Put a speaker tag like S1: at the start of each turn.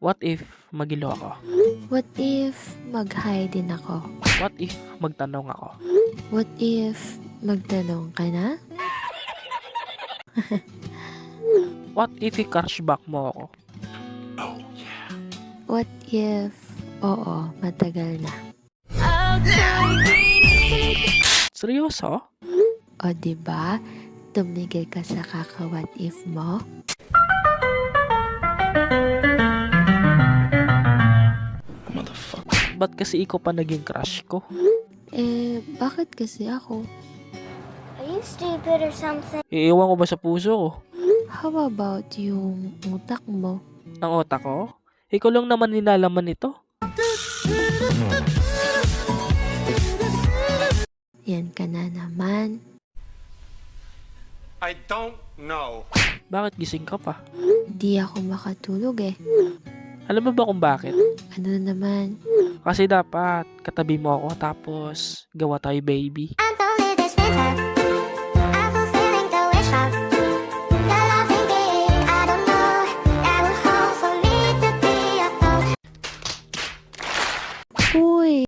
S1: What if magilo ako?
S2: What if mag-hi din ako?
S1: What if magtanong ako?
S2: What if magtanong ka na?
S1: What if i-crush back mo ako?
S2: What if, oo, matagal na.
S1: Seryoso?
S2: O diba, tumigil ka sa kaka-what if mo?
S1: Ba't kasi ikaw pa naging crush ko?
S2: Bakit kasi ako?
S3: Are you stupid or something?
S1: Iiwan ko ba sa puso ko?
S2: How about yung utak mo?
S1: Ang otak ko? Ikaw lang naman nilalaman ito.
S2: Yan ka na naman.
S4: I don't know.
S1: Bakit gising ka pa?
S2: Di ako makatulog eh.
S1: Alam mo ba kung bakit?
S2: Ano na naman?
S1: Kasi dapat katabi mo ako tapos gawa tayo baby.
S3: I'm only this winter. I'm fulfilling the wish of the loving being. I don't know that will hold for me to be alone.
S2: Uy!